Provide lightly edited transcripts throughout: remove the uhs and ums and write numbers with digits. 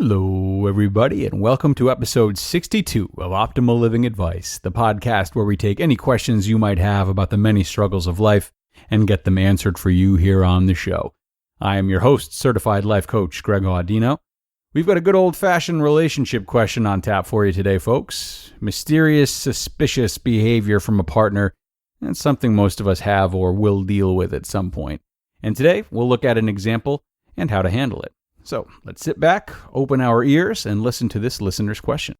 Hello, everybody, and welcome to episode 62 of Optimal Living Advice, the podcast where we take any questions you might have about the many struggles of life and get them answered for you here on the show. I am your host, certified life coach, Greg Audino. We've got a good old-fashioned relationship question on tap for you today, folks. Mysterious, suspicious behavior from a partner, and something most of us have or will deal with at some point. And today, we'll look at an example and how to handle it. So let's sit back, open our ears, and listen to this listener's question.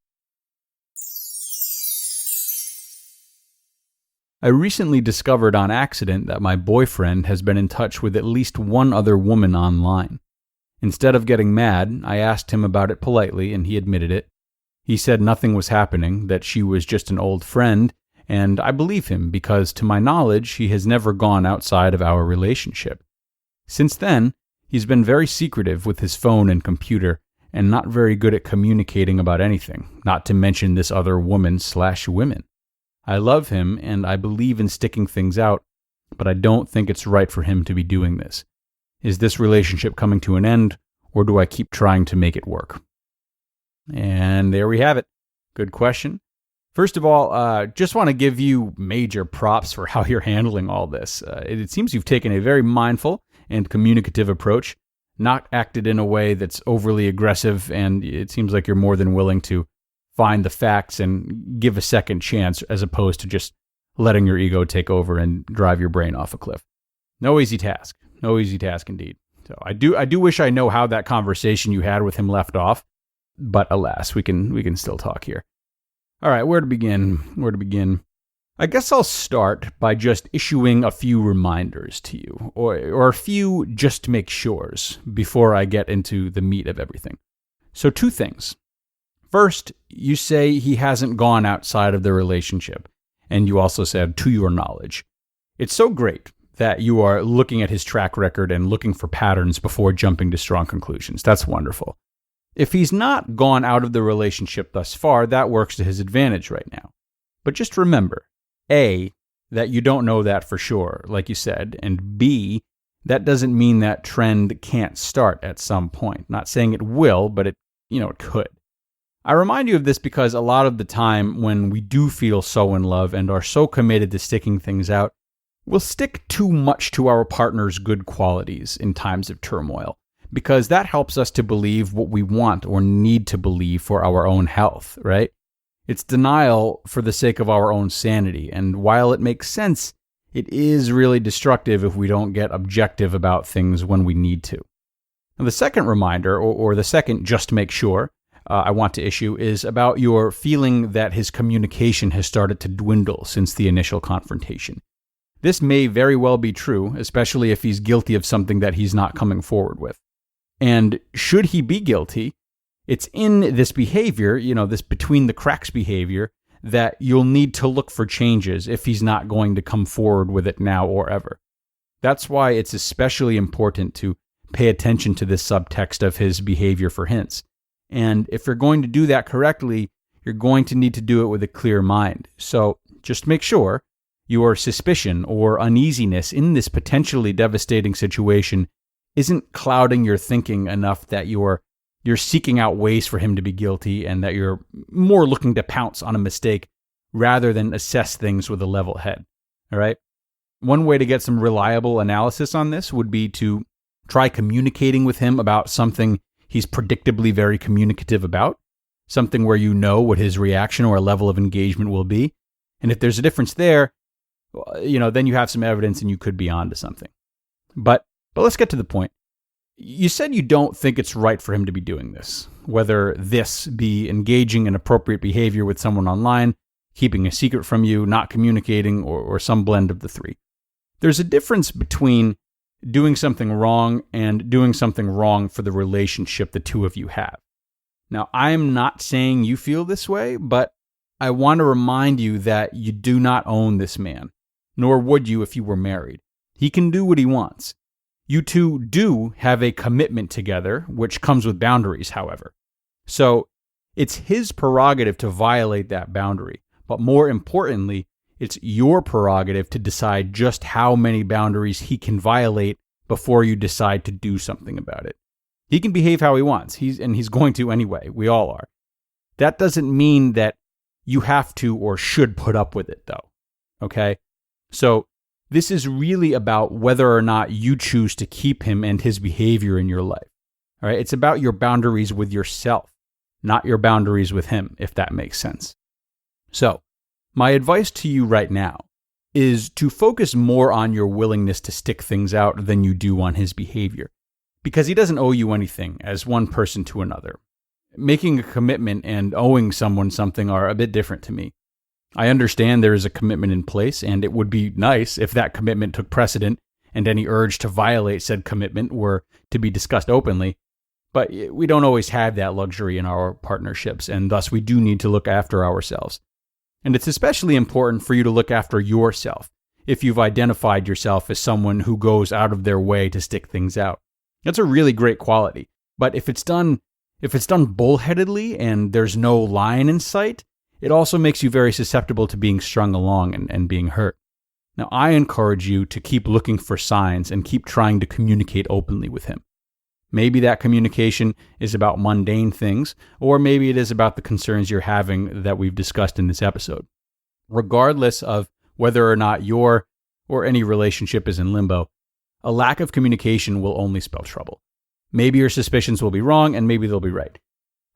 I recently discovered on accident that my boyfriend has been in touch with at least one other woman online. Instead of getting mad, I asked him about it politely, and he admitted it. He said nothing was happening, that she was just an old friend, and I believe him because, to my knowledge, he has never gone outside of our relationship. Since then, he's been very secretive with his phone and computer, and not very good at communicating about anything, not to mention this other woman/women. I love him, and I believe in sticking things out, but I don't think it's right for him to be doing this. Is this relationship coming to an end, or do I keep trying to make it work? And there we have it. Good question. First of all, just want to give you major props for how you're handling all this. It seems you've taken a very mindful and communicative approach, not acted in a way that's overly aggressive, and it seems like you're more than willing to find the facts and give a second chance as opposed to just letting your ego take over and drive your brain off a cliff. No easy task indeed. So I do wish I know how that conversation you had with him left off, but alas, we can still talk here. All right, where to begin? I guess I'll start by just issuing a few reminders to you, or a few just make sures before I get into the meat of everything. So 2 things. First, you say he hasn't gone outside of the relationship, and you also said, to your knowledge. It's so great that you are looking at his track record and looking for patterns before jumping to strong conclusions. That's wonderful. If he's not gone out of the relationship thus far, that works to his advantage right now. But just remember, A, that you don't know that for sure, like you said, and B, that doesn't mean that trend can't start at some point. Not saying it will, but it could. I remind you of this because a lot of the time when we do feel so in love and are so committed to sticking things out, we'll stick too much to our partner's good qualities in times of turmoil, because that helps us to believe what we want or need to believe for our own health, right? It's denial for the sake of our own sanity, and while it makes sense, it is really destructive if we don't get objective about things when we need to. Now, the second reminder, or the second just make sure I want to issue, is about your feeling that his communication has started to dwindle since the initial confrontation. This may very well be true, especially if he's guilty of something that he's not coming forward with. And should he be guilty, it's in this behavior, this between the cracks behavior, that you'll need to look for changes if he's not going to come forward with it now or ever. That's why it's especially important to pay attention to this subtext of his behavior for hints. And if you're going to do that correctly, you're going to need to do it with a clear mind. So just make sure your suspicion or uneasiness in this potentially devastating situation isn't clouding your thinking enough that you're seeking out ways for him to be guilty and that you're more looking to pounce on a mistake rather than assess things with a level head. All right? One way to get some reliable analysis on this would be to try communicating with him about something he's predictably very communicative about, something where you know what his reaction or level of engagement will be. And if there's a difference there, then you have some evidence and you could be onto something. But let's get to the point. You said you don't think it's right for him to be doing this, whether this be engaging in appropriate behavior with someone online, keeping a secret from you, not communicating, or some blend of the 3. There's a difference between doing something wrong and doing something wrong for the relationship the two of you have. Now, I'm not saying you feel this way, but I want to remind you that you do not own this man, nor would you if you were married. He can do what he wants. You two do have a commitment together, which comes with boundaries, however. So it's his prerogative to violate that boundary. But more importantly, it's your prerogative to decide just how many boundaries he can violate before you decide to do something about it. He can behave how he wants. He's going to anyway. We all are. That doesn't mean that you have to or should put up with it, though. Okay? So this is really about whether or not you choose to keep him and his behavior in your life. All right? It's about your boundaries with yourself, not your boundaries with him, if that makes sense. So, my advice to you right now is to focus more on your willingness to stick things out than you do on his behavior, because he doesn't owe you anything as one person to another. Making a commitment and owing someone something are a bit different to me. I understand there is a commitment in place, and it would be nice if that commitment took precedent and any urge to violate said commitment were to be discussed openly, but we don't always have that luxury in our partnerships, and thus we do need to look after ourselves. And it's especially important for you to look after yourself if you've identified yourself as someone who goes out of their way to stick things out. That's a really great quality. But if it's done bullheadedly and there's no line in sight, it also makes you very susceptible to being strung along and being hurt. Now, I encourage you to keep looking for signs and keep trying to communicate openly with him. Maybe that communication is about mundane things, or maybe it is about the concerns you're having that we've discussed in this episode. Regardless of whether or not your or any relationship is in limbo, a lack of communication will only spell trouble. Maybe your suspicions will be wrong, and maybe they'll be right.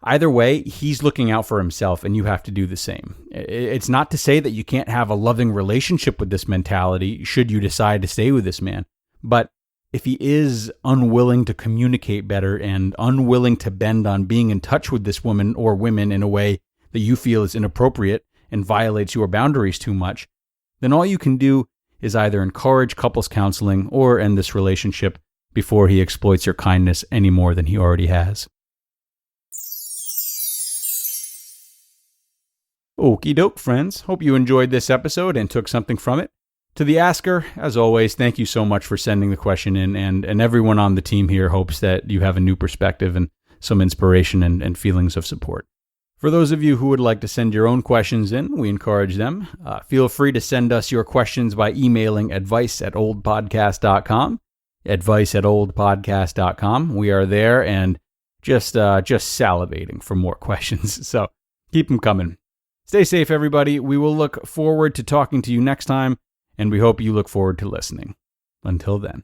Either way, he's looking out for himself, and you have to do the same. It's not to say that you can't have a loving relationship with this mentality should you decide to stay with this man, but if he is unwilling to communicate better and unwilling to bend on being in touch with this woman or women in a way that you feel is inappropriate and violates your boundaries too much, then all you can do is either encourage couples counseling or end this relationship before he exploits your kindness any more than he already has. Okie doke, friends. Hope you enjoyed this episode and took something from it. To the asker, as always, thank you so much for sending the question in, and everyone on the team here hopes that you have a new perspective and some inspiration and feelings of support. For those of you who would like to send your own questions in, we encourage them. Feel free to send us your questions by emailing advice@oldpodcast.com, advice@oldpodcast.com. We are there and just salivating for more questions, so keep them coming. Stay safe, everybody. We will look forward to talking to you next time, and we hope you look forward to listening. Until then.